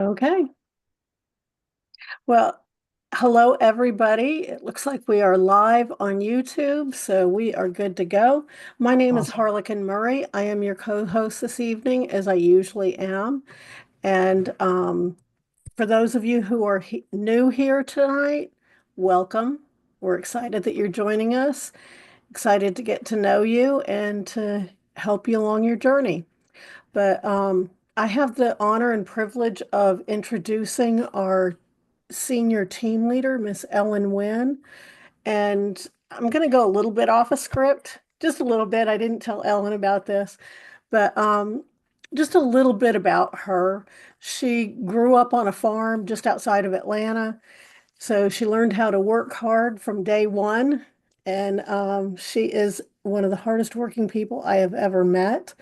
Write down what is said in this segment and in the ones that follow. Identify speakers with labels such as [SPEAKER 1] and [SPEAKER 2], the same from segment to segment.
[SPEAKER 1] Okay. Well, hello, everybody. It looks like we are live on YouTube, so we are good to go. My name is
[SPEAKER 2] Awesome.
[SPEAKER 1] Harlequin Murray. I am your co-host this evening, as I usually am. And for those of you who are new here tonight, welcome. We're excited that you're joining us, excited to get to know you and to help you along your journey. But I have the honor and privilege of introducing our senior team leader, Miss Ellen Winn. And I'm going to go a little bit off a script, just a little bit. I didn't tell Ellen about this, but just a little bit about her. She grew up on a farm just outside of Atlanta. So she learned how to work hard from day one. And she is one of the hardest working people I have ever met.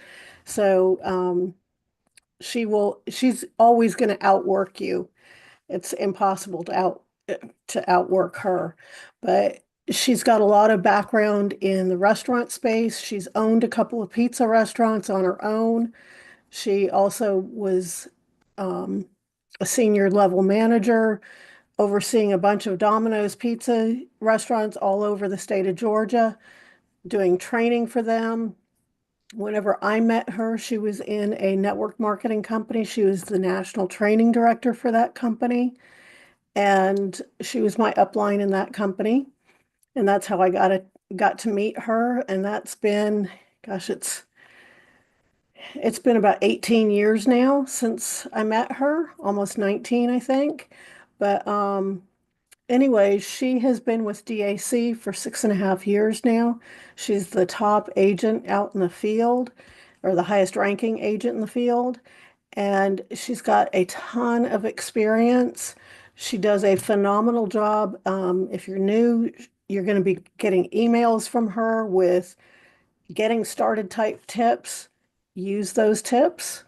[SPEAKER 1] So she's always going to outwork you. It's impossible to outwork her. But she's got a lot of background in the restaurant space. She's owned a couple of pizza restaurants on her own. She also was um, a senior level manager overseeing a bunch of Domino's pizza restaurants all over the state of Georgia, doing training for them. Whenever I met her, she was in a network marketing company. She was the national training director for that company. And she was my upline in that company. And that's how I got to meet her. And that's been, gosh, it's been about 18 years now since I met her, almost 19, I think. But anyway, she has been with DAC for 6.5 years now. She's the top agent out in the field, or the highest ranking agent in the field. And she's got a ton of experience. She does a phenomenal job. If you're new, you're going to be getting emails from her with getting started type tips. Use those tips.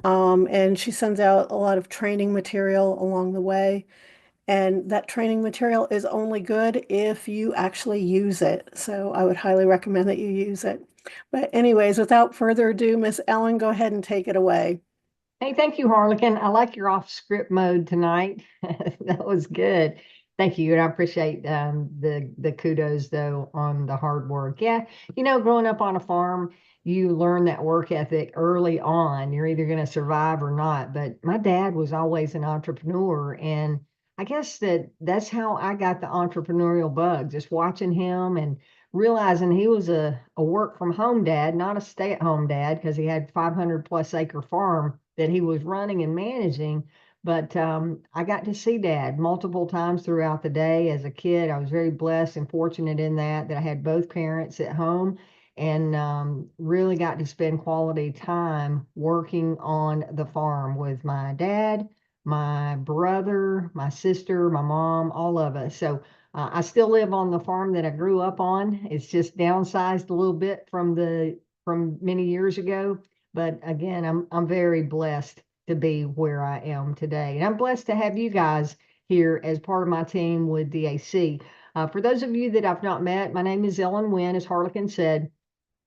[SPEAKER 1] And she sends out a lot of training material along the way. And that training material is only good if you actually use it. So I would highly recommend that you use it. But anyways, without further ado, Miss Ellen, go ahead and take it away.
[SPEAKER 2] Hey, thank you, Harlequin. I like your off script mode tonight. That was good. Thank you. And I appreciate the kudos though on the hard work. Yeah, growing up on a farm, you learn that work ethic early on. You're either going to survive or not. But my dad was always an entrepreneur, and I guess that's how I got the entrepreneurial bug, just watching him and realizing he was a work from home dad, not a stay at home dad, because he had 500 plus acre farm that he was running and managing. But I got to see dad multiple times throughout the day as a kid. I was very blessed and fortunate in that I had both parents at home, and really got to spend quality time working on the farm with my dad, my brother, my sister, my mom, all of us. So I still live on the farm that I grew up on. It's just downsized a little bit from many years ago. But again, I'm very blessed to be where I am today. And I'm blessed to have you guys here as part of my team with DAC. For those of you that I've not met, my name is Ellen Wynn, as Harlequin said.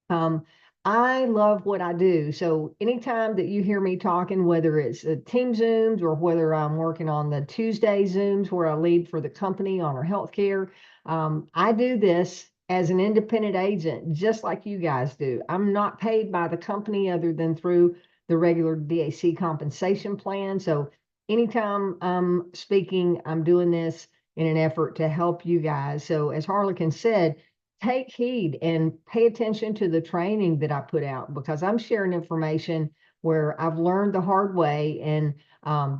[SPEAKER 2] Um, I love what I do. So anytime that you hear me talking, whether it's team Zooms or whether I'm working on the Tuesday Zooms where I lead for the company on our healthcare, I do this as an independent agent, just like you guys do. I'm not paid by the company other than through the regular DAC compensation plan. So anytime I'm speaking, I'm doing this in an effort to help you guys. So as Harlequin said, take heed and pay attention to the training that I put out, because I'm sharing information where I've learned the hard way, and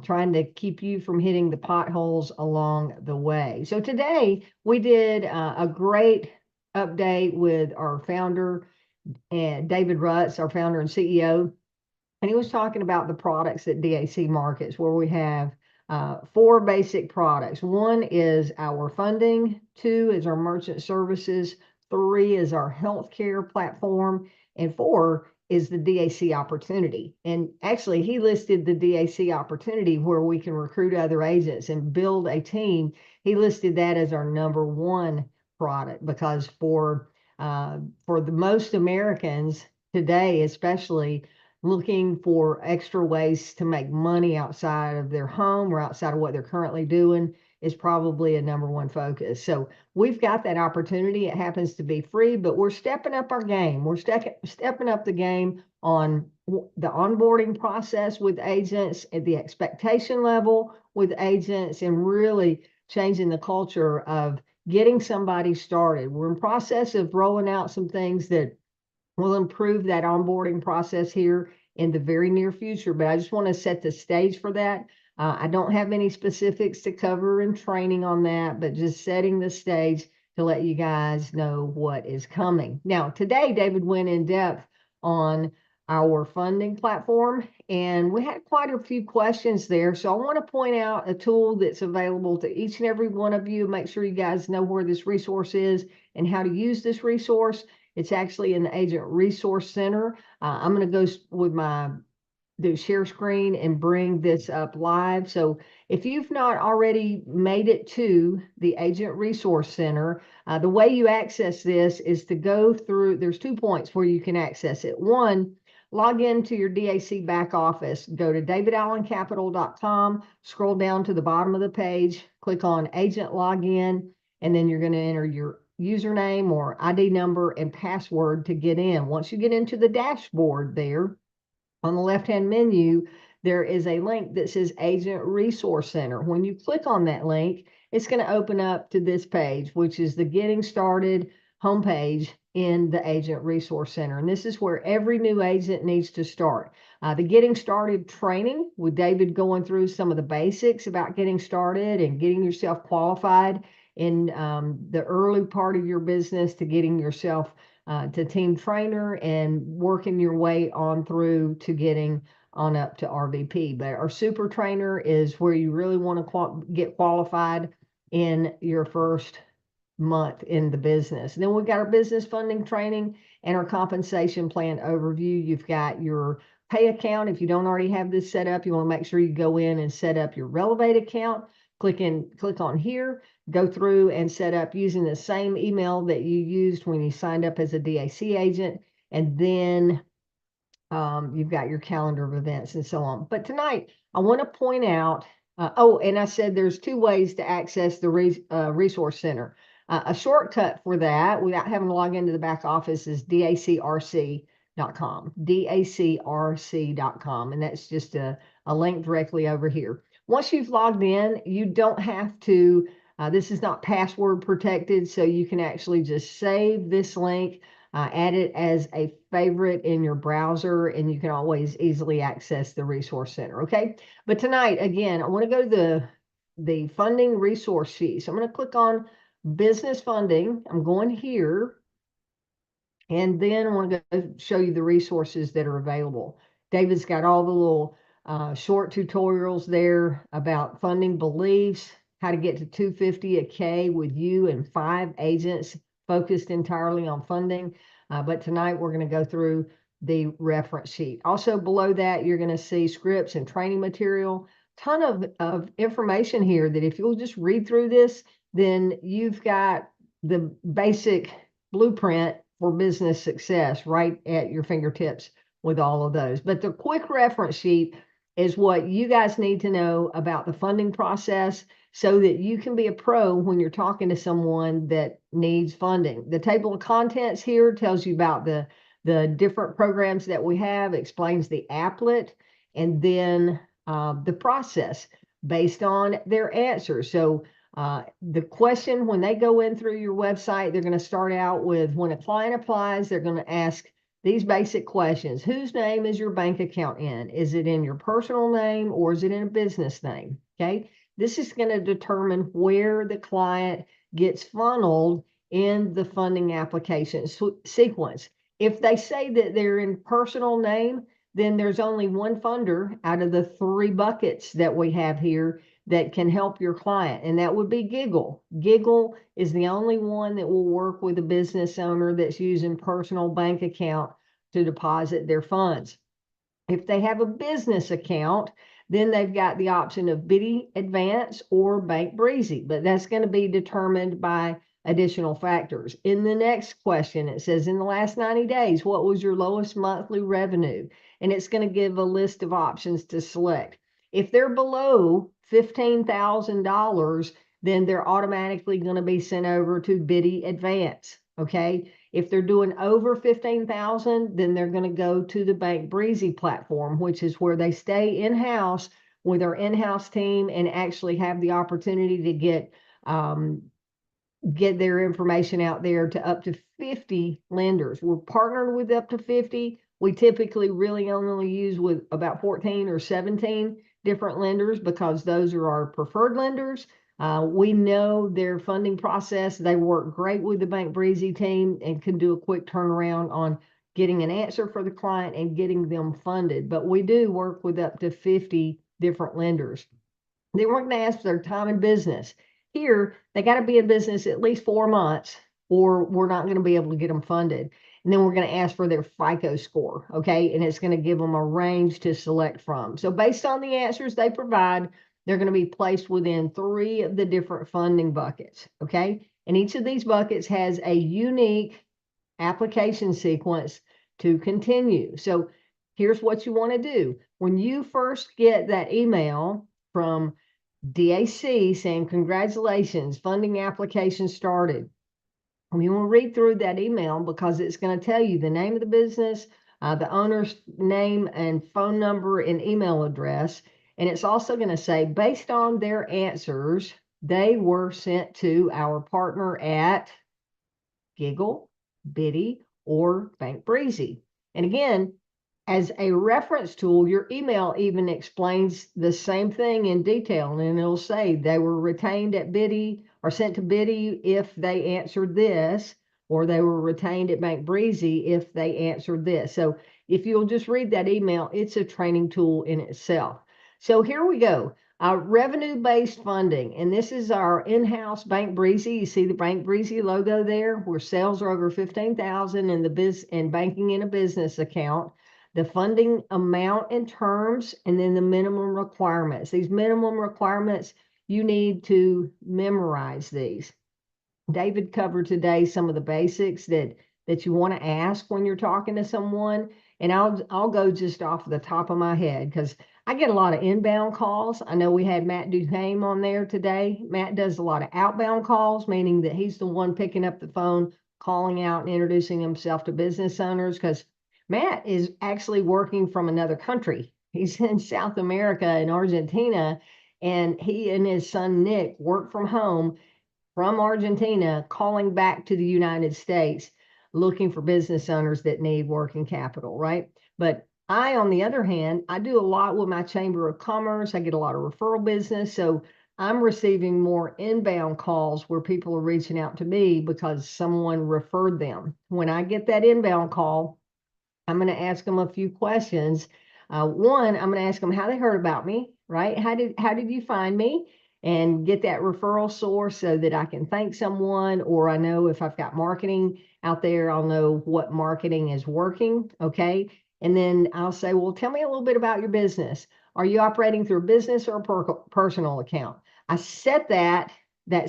[SPEAKER 2] trying to keep you from hitting the potholes along the way. So today we did a great update with our founder, David Rutz, our founder and CEO, and he was talking about the products that DAC markets, where we have four basic products. One is our funding, two is our merchant services, three is our healthcare platform, and four is the DAC opportunity. And actually, he listed the DAC opportunity where we can recruit other agents and build a team. He listed that as our number one product, because for the most Americans today, especially, looking for extra ways to make money outside of their home or outside of what they're currently doing is probably a number one focus. So we've got that opportunity. It happens to be free, but we're stepping up our game. We're stepping up the game on the onboarding process with agents at the expectation level with agents, and really changing the culture of getting somebody started. We're in process of rolling out some things that will improve that onboarding process here in the very near future, but I just want to set the stage for that. I don't have any specifics to cover in training on that, but just setting the stage to let you guys know what is coming. Now, today, David went in depth on our funding platform, and we had quite a few questions there. So I want to point out a tool that's available to each and every one of you. Make sure you guys know where this resource is and how to use this resource. It's actually in the Agent Resource Center. I'm going to go with my share screen and bring this up live. So if you've not already made it to the Agent Resource Center, the way you access this is to go through, there's 2 points where you can access it. One, log into your DAC back office, go to davidallencapital.com, scroll down to the bottom of the page, click on Agent Login, and then you're going to enter your username or ID number and password to get in. Once you get into the dashboard there, on the left-hand menu, there is a link that says Agent Resource Center. When you click on that link, it's going to open up to this page, which is the Getting Started homepage in the Agent Resource Center. And this is where every new agent needs to start. The Getting Started training with David going through some of the basics about getting started and getting yourself qualified in the early part of your business to getting yourself to team trainer and working your way on through to getting on up to RVP. But our super trainer is where you really want to get qualified in your first month in the business. And then we've got our business funding training and our compensation plan overview. You've got your pay account. If you don't already have this set up, you want to make sure you go in and set up your Relevate account. Click on here, go through and set up using the same email that you used when you signed up as a DAC agent. And then you've got your calendar of events and so on. But tonight, I want to point out, and I said there's 2 ways to access the Resource Center. A shortcut for that, without having to log into the back office, is dacrc.com, dacrc.com, and that's just a link directly over here. Once you've logged in, you don't have to, this is not password protected, so you can actually just save this link, add it as a favorite in your browser, and you can always easily access the Resource Center, okay? But tonight, again, I want to go to the funding resource sheet. So I'm going to click on business funding. I'm going here, and then I want to go show you the resources that are available. David's got all the little short tutorials there about funding beliefs, how to get to 250 a K with you and 5 agents focused entirely on funding. But tonight we're going to go through the reference sheet. Also below that, you're going to see scripts and training material. Ton of information here that if you'll just read through this, then you've got the basic blueprint for business success right at your fingertips with all of those. But the quick reference sheet is what you guys need to know about the funding process so that you can be a pro when you're talking to someone that needs funding. The table of contents here tells you about the different programs that we have, explains the applet, and then the process based on their answers. So the question, when they go in through your website, they're going to start out with, when a client applies, they're going to ask these basic questions. Whose name is your bank account in? Is it in your personal name or is it in a business name? Okay. This is going to determine where the client gets funneled in the funding application sequence. If they say that they're in personal name, then there's only one funder out of the 3 buckets that we have here that can help your client, and that would be Giggle. Giggle is the only one that will work with a business owner that's using personal bank account to deposit their funds. If they have a business account, then they've got the option of Biddy Advance or Bank Breezy, but that's going to be determined by additional factors. In the next question, it says, in the last 90 days, what was your lowest monthly revenue? and it's going to give a list of options to select. If they're below $15,000, then they're automatically going to be sent over to Biddy Advance. Okay. If they're doing over 15,000, then they're going to go to the Bank Breezy platform, which is where they stay in-house with our in-house team and actually have the opportunity to get their information out there to up to 50 lenders. We're partnered with up to 50. We typically really only use with about 14 or 17 different lenders because those are our preferred lenders. We know their funding process. They work great with the Bank Breezy team and can do a quick turnaround on getting an answer for the client and getting them funded. But we do work with up to 50 different lenders. Then we're going to ask for their time in business. Here, they got to be in business at least 4 months, or we're not going to be able to get them funded. And then we're going to ask for their FICO score, okay? And it's going to give them a range to select from. So based on the answers they provide, they're going to be placed within 3 of the different funding buckets, okay? And each of these buckets has a unique application sequence to continue. So here's what you want to do. When you first get that email from DAC saying, congratulations, funding application started. You want to read through that email because it's going to tell you the name of the business, the owner's name and phone number and email address. And it's also going to say, based on their answers, they were sent to our partner at Giggle, Biddy, or Bank Breezy. And again, as a reference tool, your email even explains the same thing in detail, and it'll say they were retained at Biddy or sent to Biddy if they answered this, or they were retained at Bank Breezy if they answered this. So if you'll just read that email, it's a training tool in itself. So here we go. Revenue-based funding, and this is our in-house Bank Breezy. You see the Bank Breezy logo there, where sales are over 15,000 in the biz and banking in a business account. The funding amount and terms, and then the minimum requirements. These minimum requirements, you need to memorize these. David covered today some of the basics that you want to ask when you're talking to someone. And I'll go just off the top of my head because I get a lot of inbound calls. I know we had Matt Duhame on there today. Matt does a lot of outbound calls, meaning that he's the one picking up the phone, calling out and introducing himself to business owners, because Matt is actually working from another country. He's in South America in Argentina, and he and his son Nick work from home from Argentina, calling back to the United States, looking for business owners that need working capital, right? But I, on the other hand, I do a lot with my Chamber of Commerce. I get a lot of referral business. So I'm receiving more inbound calls where people are reaching out to me because someone referred them. When I get that inbound call, I'm going to ask them a few questions. One, I'm going to ask them how they heard about me, right? How did you find me? And get that referral source so that I can thank someone, or I know if I've got marketing out there, I'll know what marketing is working, okay? And then I'll say, well, tell me a little bit about your business. Are you operating through a business or a personal account? I set that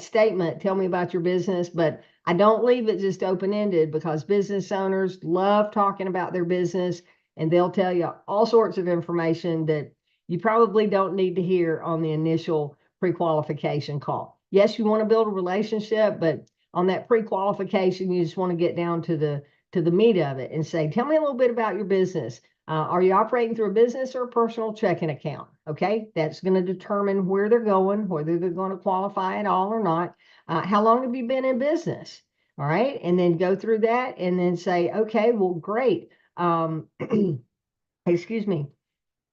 [SPEAKER 2] statement, tell me about your business, but I don't leave it just open-ended because business owners love talking about their business, and they'll tell you all sorts of information that you probably don't need to hear on the initial pre-qualification call. Yes, you want to build a relationship, but on that pre-qualification, you just want to get down to the meat of it and say, tell me a little bit about your business. Are you operating through a business or a personal checking account? Okay, that's going to determine where they're going, whether they're going to qualify at all or not. How long have you been in business? All right, and then go through that and then say, okay, well, great. Excuse me.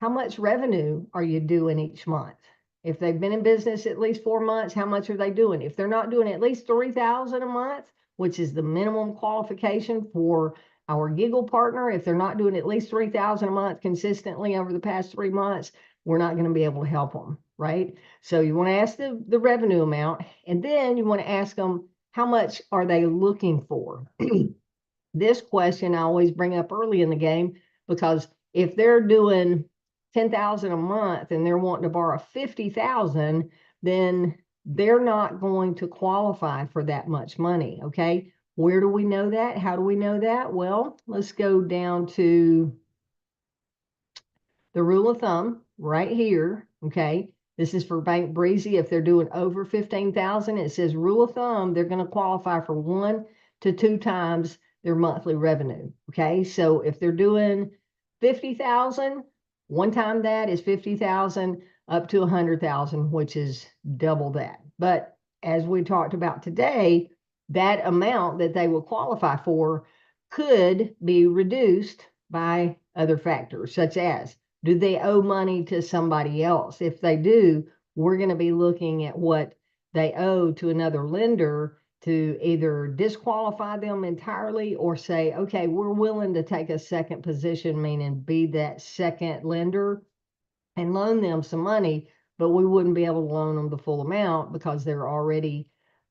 [SPEAKER 2] How much revenue are you doing each month? If they've been in business at least 4 months, how much are they doing? If they're not doing at least 3,000 a month, which is the minimum qualification for our Giggle partner, if they're not doing at least 3,000 a month consistently over the past 3 months, we're not going to be able to help them, right? So you want to ask the revenue amount, and then you want to ask them, how much are they looking for? This question I always bring up early in the game, because if they're doing 10,000 a month and they're wanting to borrow 50,000, then they're not going to qualify for that much money. Okay. Where do we know that? How do we know that? Well, let's go down to the rule of thumb right here, okay? This is for Bank Breezy. If they're doing over 15,000, it says rule of thumb, they're going to qualify for 1 to 2 times their monthly revenue. Okay. So if they're doing 50,000, one time that is 50,000 up to 100,000, which is double that. But as we talked about today, that amount that they will qualify for could be reduced by other factors, such as do they owe money to somebody else? If they do, we're going to be looking at what they owe to another lender to either disqualify them entirely or say, okay, we're willing to take a second position, meaning be that second lender and loan them some money, but we wouldn't be able to loan them the full amount because they're already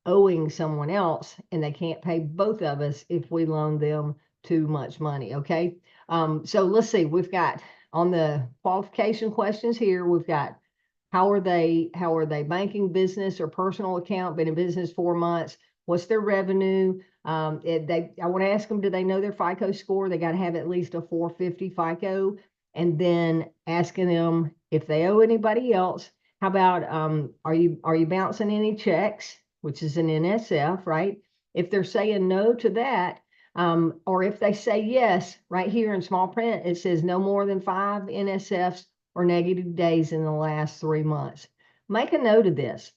[SPEAKER 2] owing someone else and they can't pay both of us if we loan them too much money. Okay. So let's see, we've got on the qualification questions here, we've got how are they banking, business or personal account, been in business 4 months, what's their revenue? I want to ask them, do they know their FICO score? They got to have at least a 450 FICO. And then asking them if they owe anybody else. How about are you bouncing any checks, which is an NSF, right? If they're saying no to that, or if they say yes, right here in small print, it says no more than 5 NSFs or negative days in the last 3 months. Make a note of this.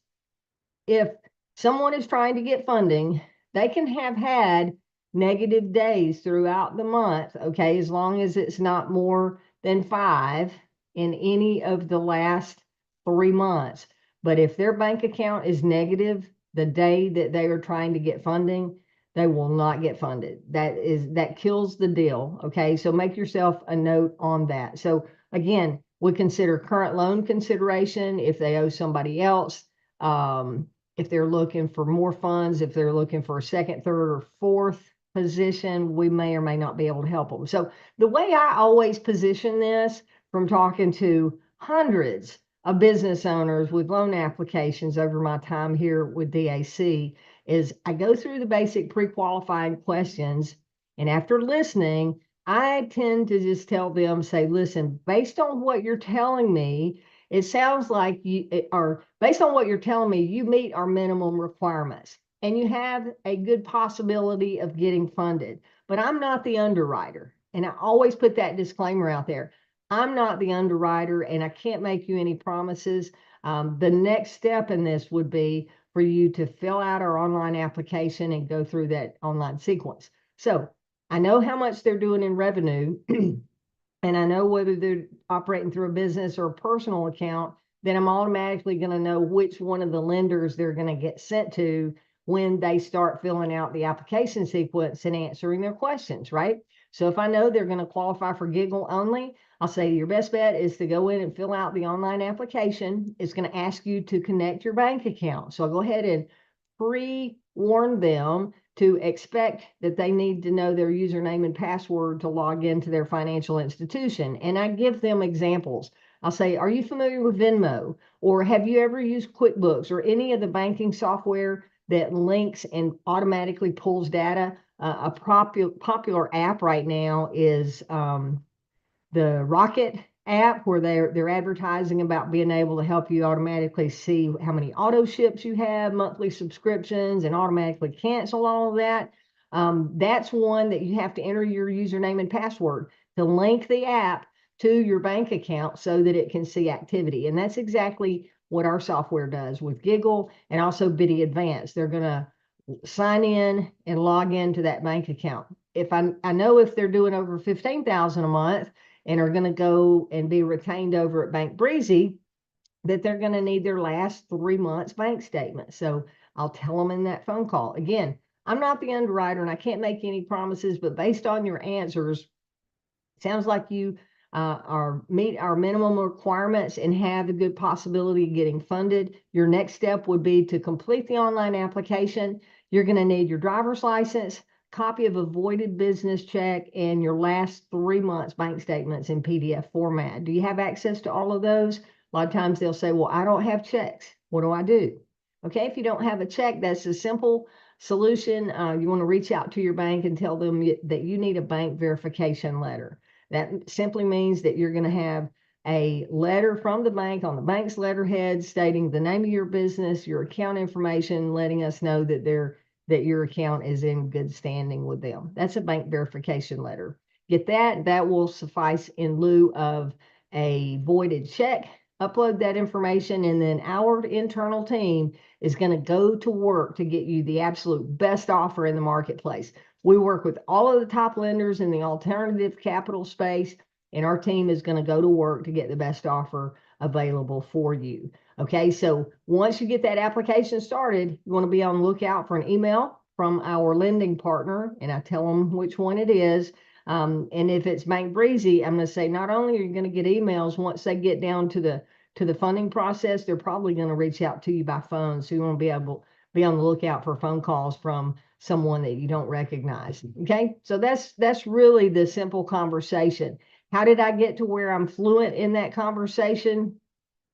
[SPEAKER 2] If someone is trying to get funding, they can have had negative days throughout the month, okay, as long as it's not more than 5 in any of the last 3 months. But if their bank account is negative the day that they are trying to get funding, they will not get funded. That kills the deal. Okay. So make yourself a note on that. So again, we consider current loan consideration if they owe somebody else. If they're looking for more funds, if they're looking for a second, third, or fourth position, we may or may not be able to help them. So the way I always position this from talking to hundreds of business owners with loan applications over my time here with DAC is I go through the basic pre-qualifying questions, and after listening, I tend to just tell them, say, listen, based on what you're telling me, it sounds like or based on what you're telling me, you meet our minimum requirements and you have a good possibility of getting funded. But I'm not the underwriter. And I always put that disclaimer out there. I'm not the underwriter and I can't make you any promises. The next step in this would be for you to fill out our online application and go through that online sequence. So I know how much they're doing in revenue and I know whether they're operating through a business or a personal account, then I'm automatically going to know which one of the lenders they're going to get sent to when they start filling out the application sequence and answering their questions, right? So if I know they're going to qualify for Giggle only, I'll say your best bet is to go in and fill out the online application. It's going to ask you to connect your bank account. So I'll go ahead and pre-warn them to expect that they need to know their username and password to log into their financial institution. And I give them examples. I'll say, are you familiar with Venmo? Or have you ever used QuickBooks or any of the banking software that links and automatically pulls data? A popular app right now is the Rocket app, where they're advertising about being able to help you automatically see how many auto ships you have, monthly subscriptions, and automatically cancel all of that. That's one that you have to enter your username and password to link the app to your bank account so that it can see activity. And that's exactly what our software does with Giggle and also Biddy Advance. They're going to sign in and log into that bank account. If I know if they're doing over 15,000 a month and are going to go and be retained over at Bank Breezy, that they're going to need their last 3 months bank statement. So I'll tell them in that phone call. Again, I'm not the underwriter and I can't make any promises, but based on your answers, sounds like you meet our minimum requirements and have a good possibility of getting funded. Your next step would be to complete the online application. You're going to need your driver's license, copy of a voided business check, and your last 3 months bank statements in PDF format. Do you have access to all of those? A lot of times they'll say, well, I don't have checks. What do I do? Okay, if you don't have a check, that's a simple solution. You want to reach out to your bank and tell them that you need a bank verification letter. That simply means that you're going to have a letter from the bank on the bank's letterhead stating the name of your business, your account information, letting us know that your account is in good standing with them. That's a bank verification letter. Get that. That will suffice in lieu of a voided check. Upload that information, and then our internal team is going to go to work to get you the absolute best offer in the marketplace. We work with all of the top lenders in the alternative capital space, and our team is going to go to work to get the best offer available for you. Okay, so once you get that application started, you want to be on the lookout for an email from our lending partner, and I tell them which one it is. And if it's Bank Breezy, I'm going to say not only are you going to get emails, once they get down to the funding process, they're probably going to reach out to you by phone. So you want to be on the lookout for phone calls from someone that you don't recognize. Okay, so that's really the simple conversation. How did I get to where I'm fluent in that conversation?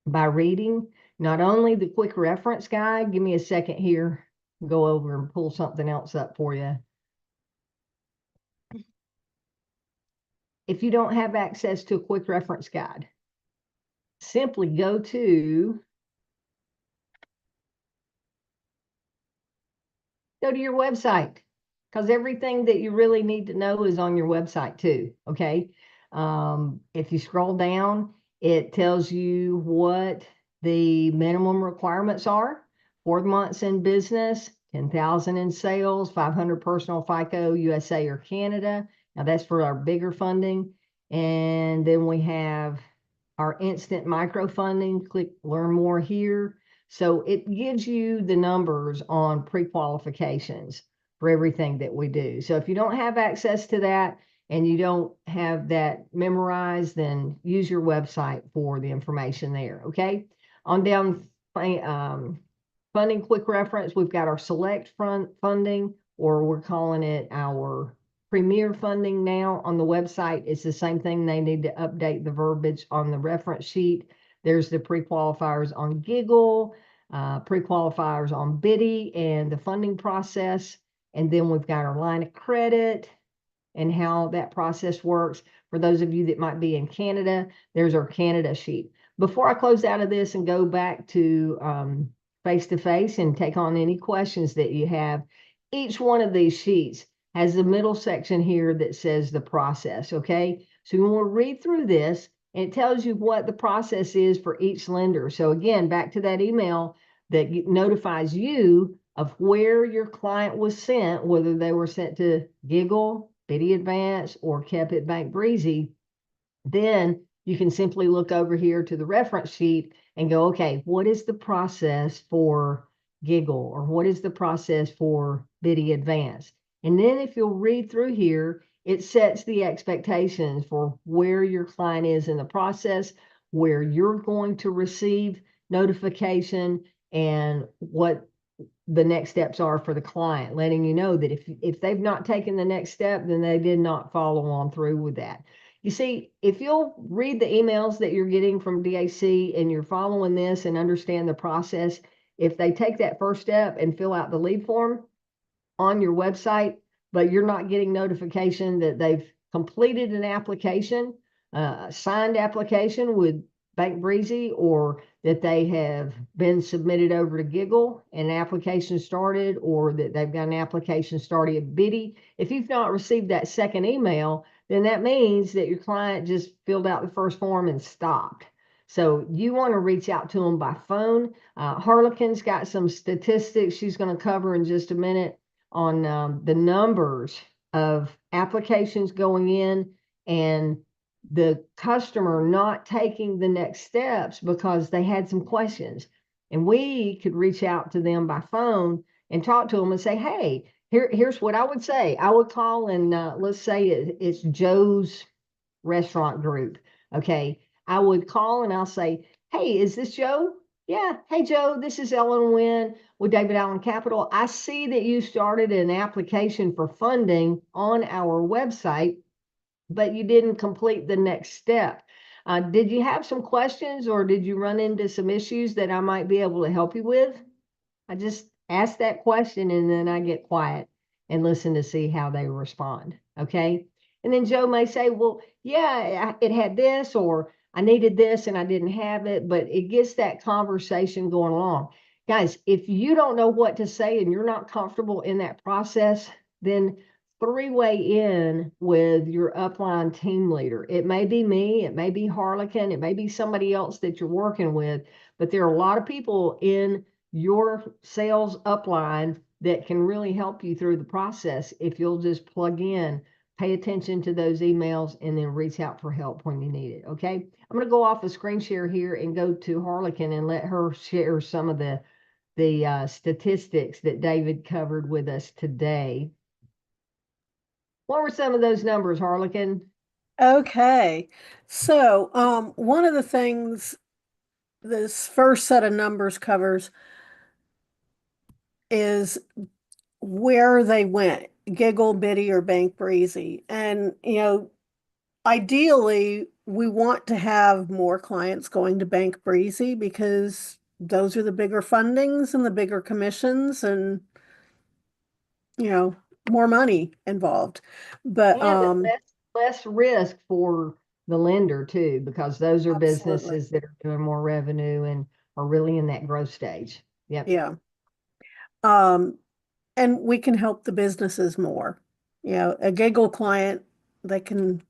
[SPEAKER 2] By reading not only the quick reference guide. Give me a second here, go over and pull something else up for you. If you don't have access to a quick reference guide, simply go to your website, because everything that you really need to know is on your website too. Okay. If you scroll down, it tells you what the minimum requirements are: 4 months in business, 10,000 in sales, 500 personal FICO, USA or Canada. Now that's for our bigger funding. And then we have our instant micro funding. Click learn more here. So it gives you the numbers on pre-qualifications for everything that we do. So if you don't have access to that and you don't have that memorized, then use your website for the information there. Okay. On down funding quick reference, we've got our select funding, or we're calling it our premier funding now on the website. It's the same thing. They need to update the verbiage on the reference sheet. There's the pre-qualifiers on Giggle, pre-qualifiers on Biddy and the funding process. And then we've got our line of credit and how that process works. For those of you that might be in Canada, there's our Canada sheet. Before I close out of this and go back to face-to-face and take on any questions that you have, each one of these sheets has the middle section here that says the process. Okay, so you want to read through this, and it tells you what the process is for each lender. So again, back to that email that notifies you of where your client was sent, whether they were sent to Giggle, Biddy Advance, or kept at Bank Breezy. Then you can simply look over here to the reference sheet and go, okay, what is the process for Giggle, or what is the process for Biddy Advance? And then if you'll read through here, it sets the expectations for where your client is in the process, where you're going to receive notification, and what the next steps are for the client, letting you know that if they've not taken the next step, then they did not follow on through with that. You see, if you'll read the emails that you're getting from DAC and you're following this and understand the process, if they take that first step and fill out the lead form on your website, but you're not getting notification that they've completed an application, signed application with Bank Breezy, or that they have been submitted over to Giggle and an application started, or that they've got an application started at Biddy. If you've not received that second email, then that means that your client just filled out the first form and stopped. So you want to reach out to them by phone. Harlequin's got some statistics she's going to cover in just a minute on the numbers of applications going in and the customer not taking the next steps because they had some questions. And we could reach out to them by phone and talk to them and say, hey, here's what I would say. I would call and let's say it's Joe's Restaurant Group. Okay. I would call and I'll say, hey, is this Joe? Yeah. Hey, Joe, this is Ellen Winn with David Allen Capital. I see that you started an application for funding on our website, but you didn't complete the next step. Did you have some questions, or did you run into some issues that I might be able to help you with? I just ask that question, and then I get quiet and listen to see how they respond. Okay. And then Joe may say, well, yeah, it had this, or I needed this and I didn't have it, but it gets that conversation going along. Guys, if you don't know what to say and you're not comfortable in that process, then three-way in with your upline team leader. It may be me, it may be Harlequin, it may be somebody else that you're working with, but there are a lot of people in your sales upline that can really help you through the process if you'll just plug in, pay attention to those emails, and then reach out for help when you need it. Okay. I'm going to go off the screen share here and go to Harlequin and let her share some of the statistics that David covered with us today. What were some of those numbers, Harlequin?
[SPEAKER 1] Okay. So, one of the things this first set of numbers covers is where they went, Giggle, Biddy, or Bank Breezy. And, ideally, we want to have more clients going to Bank Breezy because those are the bigger fundings and the bigger commissions and, you know, more money involved. But
[SPEAKER 2] And less risk for the lender too, because those are
[SPEAKER 1] absolutely.
[SPEAKER 2] businesses that are doing more revenue and are really in that growth stage. Yep.
[SPEAKER 1] Yeah. Um, and we can help the businesses more. A Giggle client, they can,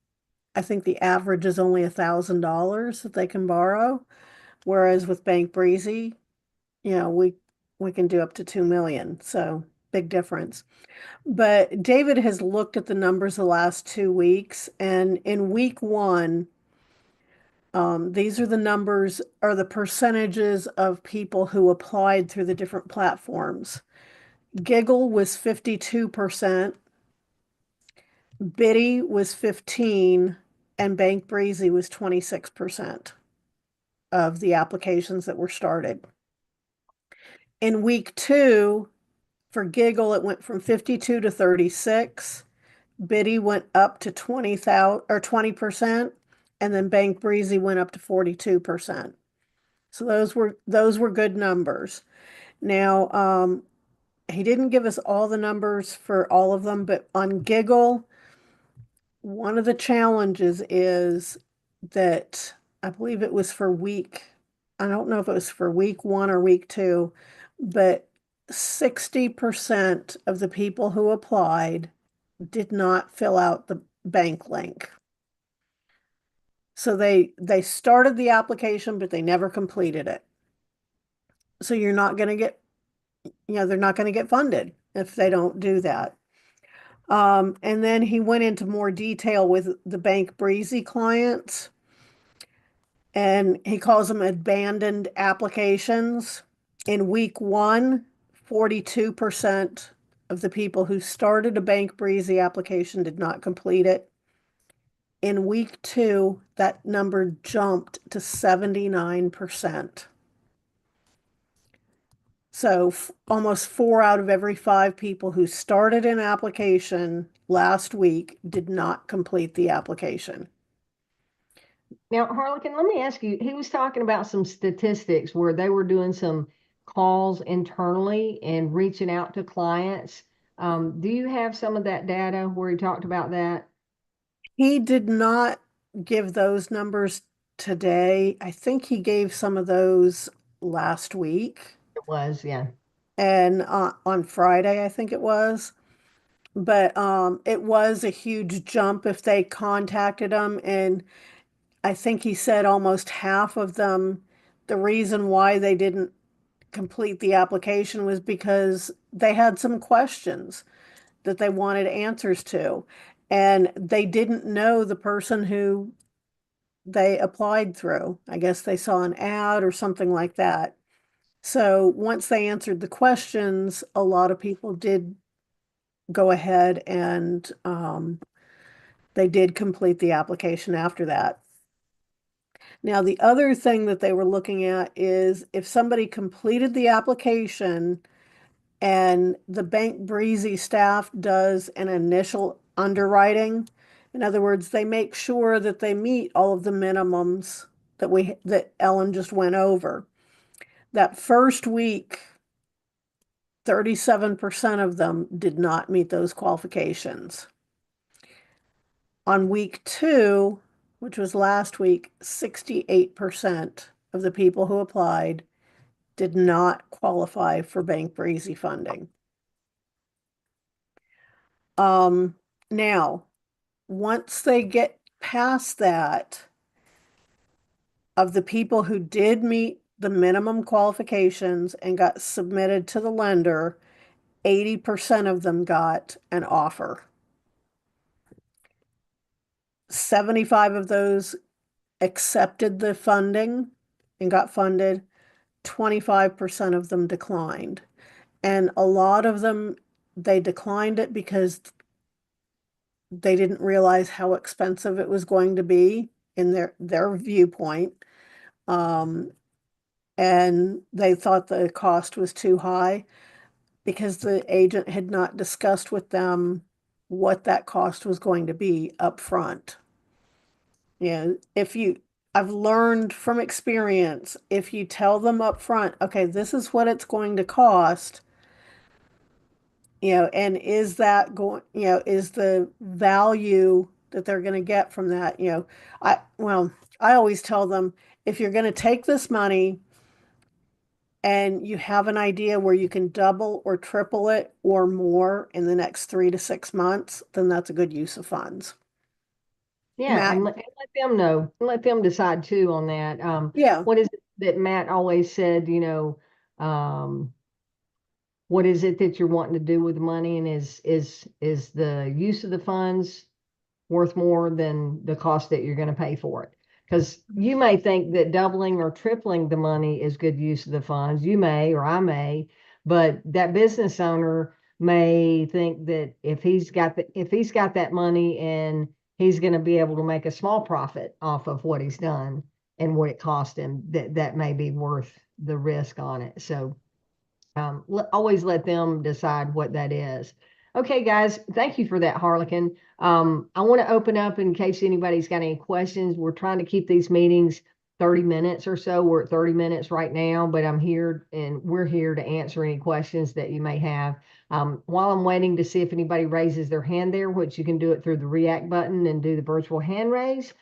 [SPEAKER 1] I think the average is only $1,000 that they can borrow. Whereas with Bank Breezy, we can do up to 2 million. So big difference. But David has looked at the numbers the last 2 weeks, and in week one, these are the numbers are the percentages of people who applied through the different platforms. Giggle was 52%, Biddy was 15, and Bank Breezy was 26% of the applications that were started. In week two, for Giggle, it went from 52 to 36. Biddy went up to 20,000 or 20%, and then Bank Breezy went up to 42%. So those were good numbers. Now, he didn't give us all the numbers for all of them, but on Giggle, one of the challenges is that I believe it was for I don't know if it was for week one or week two, but 60% of the people who applied did not fill out the bank link. So they started the application, but they never completed it. So you're not going to get, they're not going to get funded if they don't do that. And then he went into more detail with the Bank Breezy clients, and he calls them abandoned applications. In week one, 42% of the people who started a Bank Breezy application did not complete it. In week two, that number jumped to 79%. So almost 4 out of every 5 people who started an application last week did not complete the application.
[SPEAKER 2] Now, Harlequin, let me ask you, he was talking about some statistics where they were doing some calls internally and reaching out to clients. Do you have some of that data where he talked about that?
[SPEAKER 1] He did not give those numbers today. I think he gave some of those last week
[SPEAKER 2] It was, yeah.
[SPEAKER 1] and on Friday, I think it was. But it was a huge jump if they contacted him, and I think he said almost half of them, the reason why they didn't complete the application was because they had some questions that they wanted answers to, and they didn't know the person who they applied through. I guess they saw an ad or something like that. So once they answered the questions, a lot of people did go ahead and they did complete the application after that. Now, the other thing that they were looking at is if somebody completed the application and the Bank Breezy staff does an initial underwriting. In other words, they make sure that they meet all of the minimums that Ellen just went over. That first week, 37% of them did not meet those qualifications. On week two, which was last week, 68% of the people who applied did not qualify for Bank Breezy funding. Um, Now, once they get past that, of the people who did meet the minimum qualifications and got submitted to the lender, 80% of them got an offer. 75 of those accepted the funding and got funded. 25% of them declined. And a lot of them, they declined it because they didn't realize how expensive it was going to be in their viewpoint. Um, and they thought the cost was too high because the agent had not discussed with them what that cost was going to be up front. I've learned from experience, if you tell them up front, okay, this is what it's going to cost, and is that going, is the value that they're going to get from that, well, I always tell them, if you're going to take this money and you have an idea where you can double or triple it or more in the next 3 to 6 months, then that's a good use of funds.
[SPEAKER 2] Yeah,
[SPEAKER 1] Matt,
[SPEAKER 2] and let them know, and let them decide too on that.
[SPEAKER 1] yeah.
[SPEAKER 2] What is it that Matt always said, what is it that you're wanting to do with the money, and is the use of the funds worth more than the cost that you're going to pay for it? Because you may think that doubling or tripling the money is good use of the funds. You may, or I may, but that business owner may think that if he's got that money and he's going to be able to make a small profit off of what he's done and what it cost him, that may be worth the risk on it. So always let them decide what that is. Okay, guys, thank you for that, Harlequin. I want to open up in case anybody's got any questions. We're trying to keep these meetings 30 minutes or so. We're at 30 minutes right now, but I'm here and we're here to answer any questions that you may have. While I'm waiting to see if anybody raises their hand there, which you can do it through the React button and do the virtual hand raise.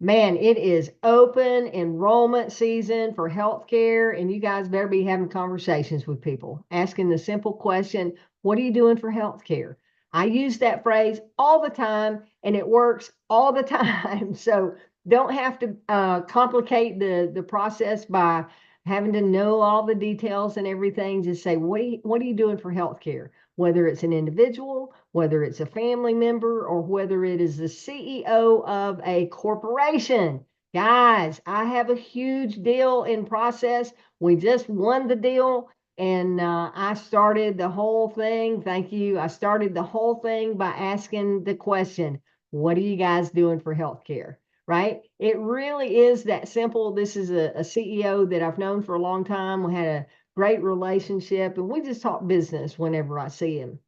[SPEAKER 2] Man, it is open enrollment season for healthcare, and you guys better be having conversations with people, asking the simple question, what are you doing for healthcare? I use that phrase all the time, and it works all the time. So don't have to complicate the process by having to know all the details and everything. Just say, what are you doing for healthcare? Whether it's an individual, whether it's a family member, or whether it is the CEO of a corporation. Guys, I have a huge deal in process. We just won the deal, and I started the whole thing. Thank you. I started the whole thing by asking the question, what are you guys doing for healthcare? Right? It really is that simple. This is a CEO that I've known for a long time. We had a great relationship, and we just talk business whenever I see him.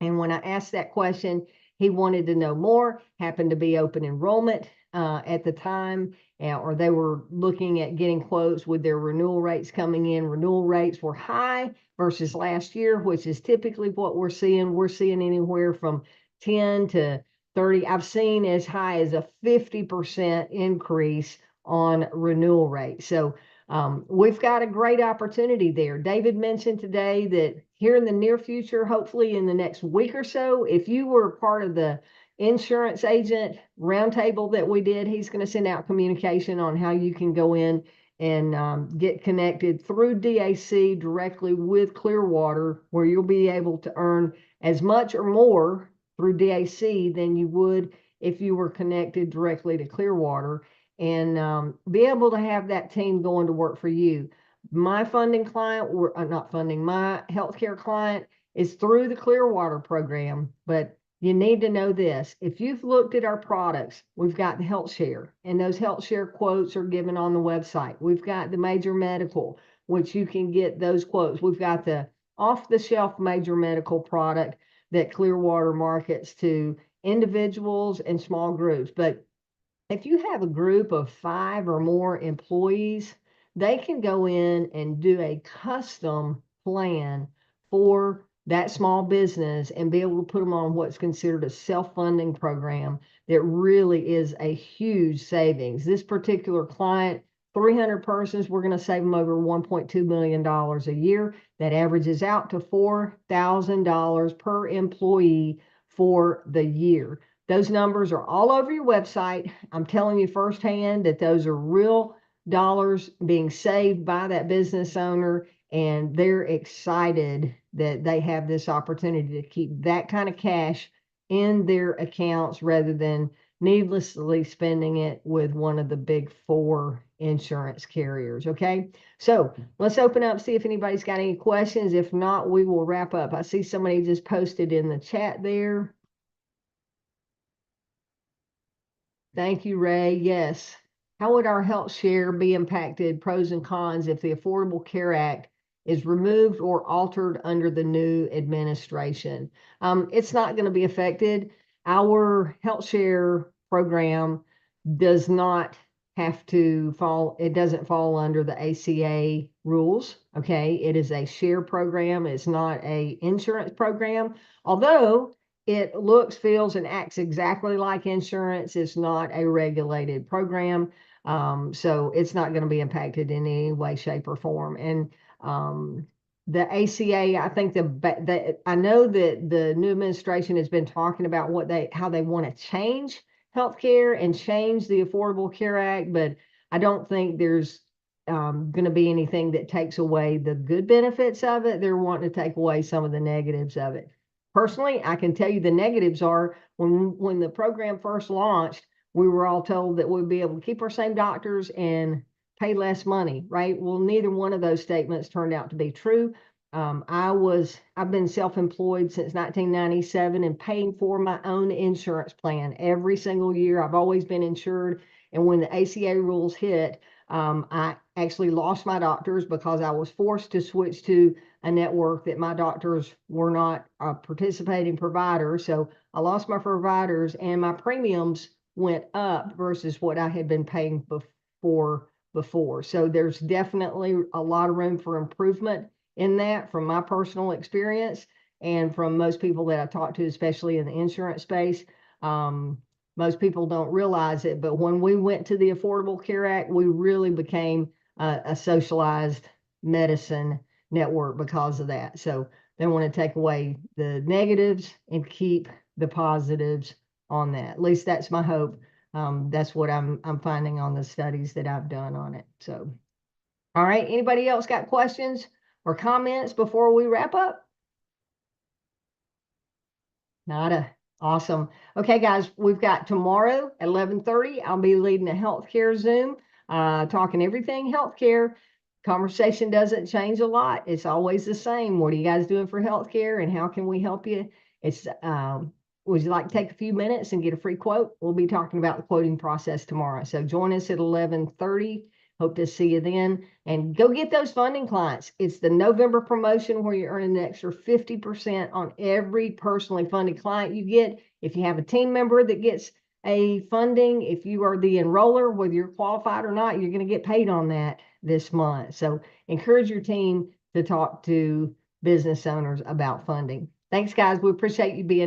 [SPEAKER 2] And when I asked that question, he wanted to know more, happened to be open enrollment at the time, or they were looking at getting quotes with their renewal rates coming in. Renewal rates were high versus last year, which is typically what we're seeing. We're seeing anywhere from 10 to 30. I've seen as high as a 50% increase on renewal rates. So we've got a great opportunity there. David mentioned today that here in the near future, hopefully in the next week or so, if you were part of the insurance agent roundtable that we did, he's going to send out communication on how you can go in and get connected through DAC directly with Clearwater, where you'll be able to earn as much or more through DAC than you would if you were connected directly to Clearwater, and be able to have that team going to work for you. My funding client, or not funding, my healthcare client is through the Clearwater program, but you need to know this. If you've looked at our products, we've got the health share, and those health share quotes are given on the website. We've got the major medical, which you can get those quotes. We've got the off-the-shelf major medical product that Clearwater markets to individuals and small groups. But if you have a group of 5 or more employees, they can go in and do a custom plan for that small business and be able to put them on what's considered a self-funding program that really is a huge savings. This particular client, 300 persons, we're going to save them over $1.2 million a year. That averages out to $4,000 per employee for the year. Those numbers are all over your website. I'm telling you firsthand that those are real dollars being saved by that business owner, and they're excited that they have this opportunity to keep that kind of cash in their accounts rather than needlessly spending it with one of the big four insurance carriers. Okay, so let's open up, see if anybody's got any questions. If not, we will wrap up. I see somebody just posted in the chat there. Thank you, Ray. Yes. How would our health share be impacted, pros and cons, if the Affordable Care Act is removed or altered under the new administration? It's not going to be affected. Our health share program does not have to fall, it doesn't fall under the ACA rules. Okay. It is a share program. It's not a insurance program. Although it looks, feels, and acts exactly like insurance. It's not a regulated program. So it's not going to be impacted in any way, shape, or form. And the ACA, I think I know that the new administration has been talking about how they want to change healthcare and change the Affordable Care Act, but I don't think there's going to be anything that takes away the good benefits of it. They're wanting to take away some of the negatives of it. Personally, I can tell you the negatives are when the program first launched, we were all told that we'd be able to keep our same doctors and pay less money, right? Well, neither one of those statements turned out to be true. I've been self-employed since 1997 and paying for my own insurance plan every single year. I've always been insured. And when the ACA rules hit, I actually lost my doctors because I was forced to switch to a network that my doctors were not a participating provider. So I lost my providers and my premiums went up versus what I had been paying before. So there's definitely a lot of room for improvement in that from my personal experience and from most people that I talk to, especially in the insurance space. Most people don't realize it, but when we went to the Affordable Care Act, we really became a socialized medicine network because of that. So they want to take away the negatives and keep the positives on that. At least that's my hope. That's what I'm finding on the studies that I've done on it. So, all right. Anybody else got questions or comments before we wrap up? Nada. Awesome. Okay, guys, we've got tomorrow at 11:30. I'll be leading a healthcare Zoom, talking everything healthcare. Conversation doesn't change a lot. It's always the same. What are you guys doing for healthcare and how can we help you? It's would you like to take a few minutes and get a free quote? We'll be talking about the quoting process tomorrow. So join us at 11:30. Hope to see you then. And go get those funding clients. It's the November promotion where you're earning an extra 50% on every personally funded client you get. If you have a team member that gets a funding, if you are the enroller, whether you're qualified or not, you're going to get paid on that this month. So encourage your team to talk to business owners about funding. Thanks, guys. We appreciate you being